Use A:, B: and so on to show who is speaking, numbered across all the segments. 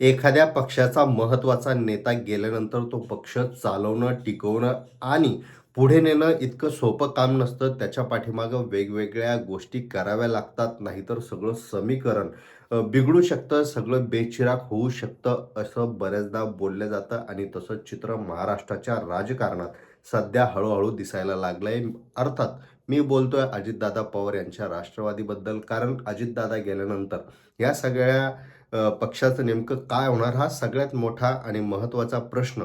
A: एखाद्या पक्षाचा महत्त्वाचा नेता गेल्यानंतर तो पक्ष चालवणं, टिकवणं आणि पुढे नेणं इतकं सोपं काम नसतं. त्याच्या पाठीमागं वेगवेगळ्या गोष्टी कराव्या लागतात. नाहीतर सगळं समीकरण बिघडू शकतं, सगळं बेचिराख होऊ शकतं, असं बऱ्याचदा बोललं जातं आणि तसंच चित्र महाराष्ट्राच्या राजकारणात सध्या हळू दिसायला लागलंय. अर्थात मी बोलतोय अजितदादा पवार यांच्या राष्ट्रवादीबद्दल. कारण अजितदादा गेल्यानंतर या सगळ्या पक्षाचं नेमकं काय होणार हा सगळ्यात मोठा आणि महत्त्वाचा प्रश्न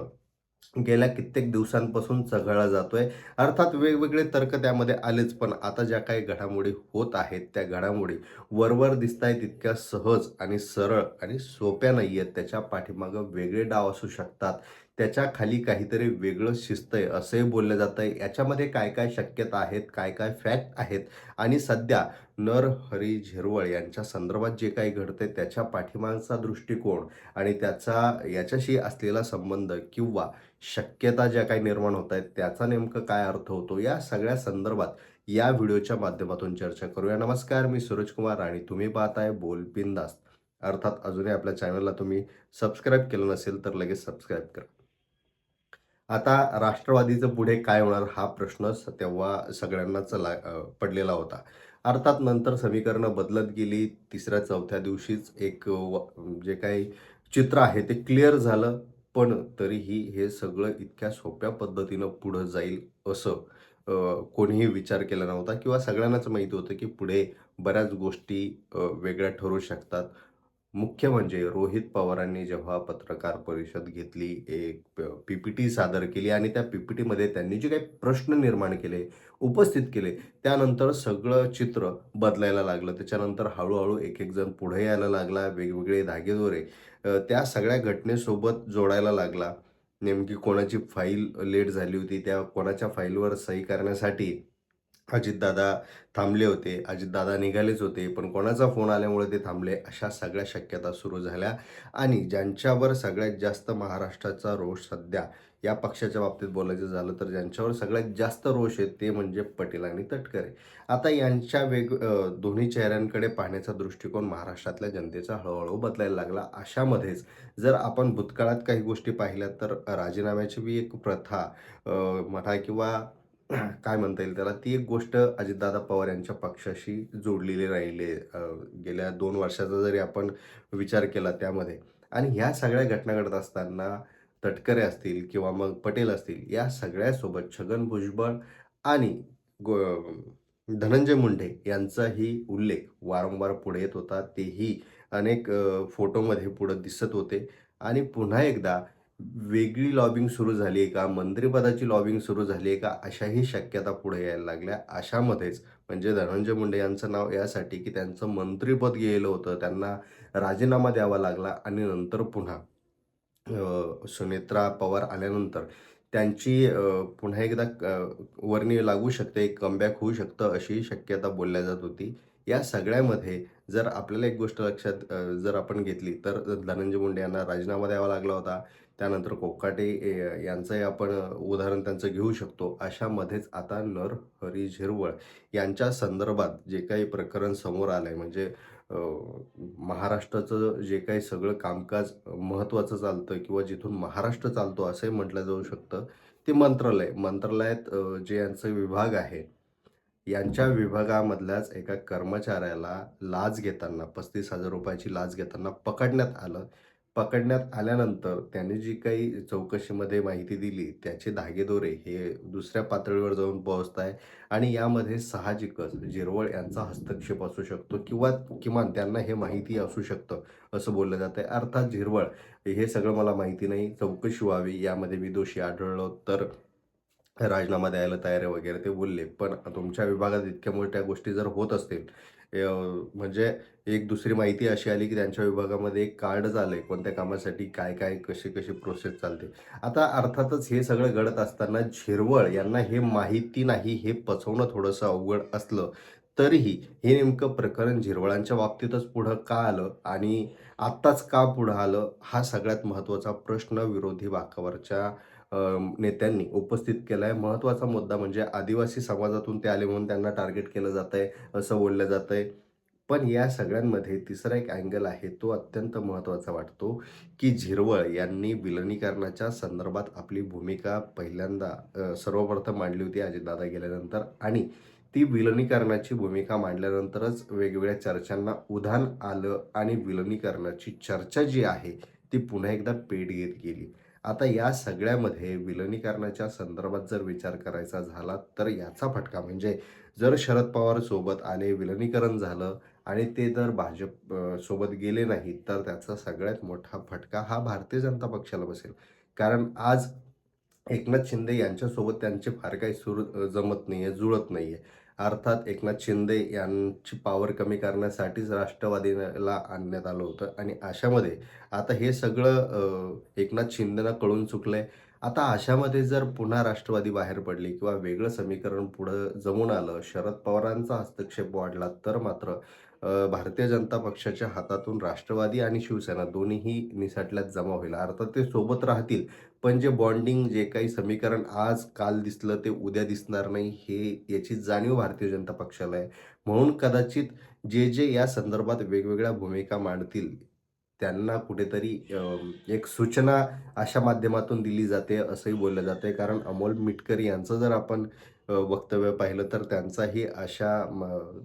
A: गेल्या कित्येक दिवसांपासून चघळला जातोय. अर्थात वेगवेगळे तर्क त्यामध्ये आलेच, पण आता ज्या काही घडामोडी होत आहेत, त्या घडामोडी वरवर दिसतायत तितक्या सहज आणि सरळ आणि सोप्या नाहीयेत. त्याच्या पाठीमागं वेगळे डाव असू शकतात. त्याच्या खाली काहीतरी वेगळं शिजतंय असंही बोललं जातंय. याच्यामध्ये काय-काय शक्यता आहेत, काय-काय फॅक्ट आहेत आणि सध्या नरहरी झिरवळ यांच्या संदर्भात जे काही घडतंय त्याच्या पाठीमागचा दृष्टिकोन आणि त्याचा याच्याशी असलेला संबंध किंवा शक्यता ज्या काही निर्माण होत आहेत त्याचा नेमकं काय अर्थ होतो या सगळ्या संदर्भात या व्हिडिओच्या माध्यमातून चर्चा करूया. नमस्कार, मी सूरज कुमार आणि तुम्ही पाहताय बोल बिंदास. अर्थात अजूनही आपल्या चॅनलला तुम्ही सबस्क्राईब केलं नसेल तर लगेच सबस्क्राईब करा. आता राष्ट्रवादीचं पुढे काय होणार हा प्रश्न तेव्हा सगळ्यांनाच पडलेला होता. अर्थात नंतर समीकरणं बदलत गेली. तिसऱ्या-चौथ्या दिवशीच एक जे काही चित्र आहे ते क्लिअर झालं. पण तरीही हे सगळं इतक्या सोप्या पद्धतीनं पुढं जाईल असं कोणीही विचार केला नव्हता किंवा सगळ्यांनाच माहिती होतं की पुढे बऱ्याच गोष्टी वेगळ्या ठरू शकतात. मुख्य म्हणजे रोहित पवारांनी जेव्हा पत्रकार परिषद घेतली, एक पी-पी-टी सादर केली आणि त्या पी-पी-टीमध्ये त्यांनी जे काही प्रश्न निर्माण केले, उपस्थित केले, त्यानंतर सगळं चित्र बदलायला लागलं. त्याच्यानंतर हळू एक-एक जण पुढे यायला लागला. वेगवेगळे धागेदोरे त्या सगळ्या घटनेसोबत जोडायला लागला. नेमकी कोणाची फाईल लेट झाली होती, त्या कोणाच्या फाईलवर सही करण्यासाठी अजितदादा थांबले होते. अजितदादा निघालेच होते. पण कोणाचा फोन आल्यामुळे ते थांबले. अशा सगळ्या शक्यता सुरू झाल्या आणि ज्यांच्यावर सगळ्यात जास्त महाराष्ट्राचा रोष सध्या या पक्षाच्या बाबतीत बोलायचं झालं तर ज्यांच्यावर सगळ्यात जास्त रोष आहे ते म्हणजे पटेल आणि तटकरे. आता यांच्या दोन्ही चेहऱ्यांकडे पाहण्याचा दृष्टिकोन महाराष्ट्रातल्या जनतेचा हळू बदलायला लागला. अशामध्येच जर आपण भूतकाळात काही गोष्टी पाहिल्या तर राजीनाम्याची बी एक प्रथा म्हणा किंवा काय म्हणता येईल त्याला, ती एक गोष्ट अजितदादा पवार यांच्या पक्षाशी जोडलेली राहिली गेल्या 2 वर्षाचा जरी आपण विचार केला त्यामध्ये. आणि ह्या सगळ्या घटना घडत असताना तटकरे असतील किंवा मग पटेल असतील, या सगळ्यासोबत छगन भुजबळ आणि गो धनंजय मुंडे यांचाही उल्लेख वारंवार पुढे येत होता. तेही अनेक फोटोमध्ये पुढे दिसत होते आणि पुन्हा एकदा वेगळी लॉबिंग सुरू झाली आहे का? मंत्रिपदाची लॉबिंग सुरू झाली आहे का? अशाही शक्यता पुढे यायला लागल्या. अशामध्येच म्हणजे धनंजय मुंडे यांचं नाव यासाठी की त्यांचं मंत्रिपद गेलं होतं. त्यांना राजीनामा द्यावा लागला आणि नंतर पुन्हा सुनेत्रा पवार आल्यानंतर त्यांची पुन्हा एकदा वर्णी लागू शकते, कमबॅक होऊ शकतं अशीही शक्यता बोलल्या जात होती. या सगळ्यामध्ये जर आपल्याला एक गोष्ट लक्षात जर आपण घेतली तर धनंजय मुंडे यांना राजीनामा द्यावा लागला होता. त्यानंतर कोकाटे यांचंही आपण उदाहरण त्यांचं घेऊ शकतो. अशामध्येच आता नरहरी झिरवळ यांच्या संदर्भात जे काही प्रकरण समोर आलंय म्हणजे अ, महाराष्ट्राचं जे काही सगळं कामकाज महत्त्वाचं चालतं किंवा जिथून महाराष्ट्र चालतो असंही म्हटलं जाऊ शकतं, ते मंत्रालय. मंत्रालयात जे यांचे विभाग आहे, यांच्या विभागामधल्याच एका कर्मचाऱ्याला लाच घेताना ₹35,000 ची लाच घेताना पकडण्यात आलं. पकडण्यात आल्यानंतर त्याने जी काही चौकशीमध्ये माहिती दिली, त्याचे धागेदोरे हे दुसऱ्या पातळीवर जाऊन पोहोचत आहे आणि यामध्ये साहजिकच झिरवळ यांचा हस्तक्षेप असू शकतो किंवा किमान त्यांना हे माहिती असू शकतं, असं बोललं जातंय. अर्थात झिरवळ हे सगळं मला माहिती नाही, चौकशी व्हावी, यामध्ये मी दोषी आढळलो तर राजीनामा द्यायला तयार आहे वगैरे ते बोलले. पण तुमच्या विभागात इतक्या मोठ्या गोष्टी जर होत असतील, म्हणजे एक दुसरी माहिती अशी आली, की त्यांच्या विभागामध्ये एक कार्ड आलंय, कोणत्या कामासाठी काय-काय, कशी-कशी प्रोसेस चालते. आता अर्थातच हे सगळं घडत असताना झिरवळ यांना हे माहिती नाही, हे पचवणं थोडंसं अवघड असलं, तरीही हे नेमकं प्रकरण झिरवळांच्या बाबतीतच पुढं का आलं आणि आत्ताच का पुढं आलं, हा सगळ्यात महत्त्वाचा प्रश्न विरोधी बाकावरच्या अ, नेत्यांनी उपस्थित केला आहे. महत्त्वाचा मुद्दा म्हणजे आदिवासी समाजातून ते आले म्हणून त्यांना टार्गेट केलं जातंय, असं बोललं जातंय. पण या सगळ्यांमध्ये तिसरा एक अँगल आहे, तो अत्यंत महत्त्वाचा वाटतो, की झिरवळ यांनी विलिनीकरणाच्या संदर्भात आपली भूमिका पहिल्यांदा सर्वप्रथम मांडली होती अजितदादा गेल्यानंतर आणि ती विलिनीकरणाची भूमिका मांडल्यानंतरच वेगवेगळ्या चर्चांना उधाण आलं आणि विलिनीकरणाची चर्चा जी आहे, ती पुन्हा एकदा पेट घेत गेली. आता या सगळ्यामध्ये विलिनीकरणाच्या संदर्भात जर विचार करायचा झाला, तर याचा फटका म्हणजे जर शरद पवार सोबत आले, विलिनीकरण झालं आणि ते जर भाजप सोबत गेले नाही, तर त्याचा सगळ्यात मोठा फटका हा भारतीय जनता पक्षाला बसेल. कारण आज एकनाथ शिंदे यांच्यासोबत त्यांचे फार काही सूर जमत नाहीये, जुळत नाहीये. अर्थात एकनाथ शिंदे यांची पॉवर कमी करण्यासाठीच राष्ट्रवादीला आणण्यात आलं होतं आणि अशामध्ये आता हे सगळं एकनाथ शिंदेना कळून चुकलंय. आता अशामध्ये जर पुन्हा राष्ट्रवादी बाहेर पडली किंवा वेगळं समीकरण पुढं जमून आलं, शरद पवारांचा हस्तक्षेप वाढला, तर मात्र भारतीय जनता पक्षाच्या हातातून राष्ट्रवादी आणि शिवसेना दोन्हीही निसटल्यात जमा होईल. अर्थात ते सोबत राहतील, पण जे बॉन्डिंग जे काही समीकरण आज काल दिसलं ते उद्या दिसणार नाही हे याची जाणीव भारतीय जनता पक्षाला आहे. म्हणून कदाचित जे या संदर्भात वेगवेगळ्या भूमिका मांडतील, त्यांना कुठेतरी एक सूचना अशा माध्यमातून दिली जाते असंही बोललं जातंय. कारण अमोल मिटकर यांचं जर आपण वक्तव्य पाहिलं तर त्यांचाही अशा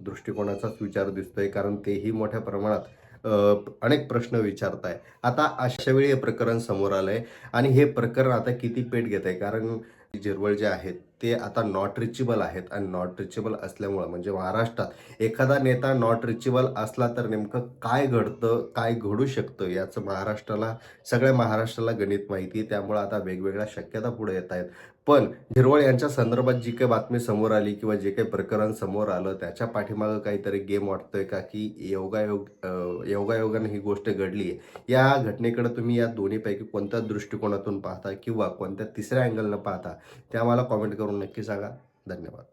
A: दृष्टिकोनाचाच विचार दिसतोय. कारण तेही मोठ्या प्रमाणात अनेक प्रश्न विचारताय. आता अशा वेळी हे प्रकरण समोर आलंय आणि हे प्रकरण आता किती पेट घेत आहे कारण झिरवळ जे आहेत ते आता नॉट रिचेबल आहेत आणि नॉट रिचेबल असल्यामुळं म्हणजे महाराष्ट्रात एखादा नेता नॉट रिचेबल असला तर नेमकं काय घडतं, काय घडू शकतं याचं सगळ्या महाराष्ट्राला गणित माहिती आहे. त्यामुळं आता वेगवेगळ्या शक्यता पुढे येत आहेत. पण झिरवळ यांच्या संदर्भात जी काही बातमी समोर आली किंवा जे काही प्रकरण समोर आलं त्याच्या पाठीमागं काहीतरी गेम वाटतोय का, की योगायोगाने ही गोष्ट घडली आहे. या घटनेकडे तुम्ही या दोन्हीपैकी कोणत्या दृष्टिकोनातून पाहता किंवा कोणत्या तिसऱ्या अँगलनं पाहता ते आम्हाला कॉमेंट करून नक्की सांगा. धन्यवाद.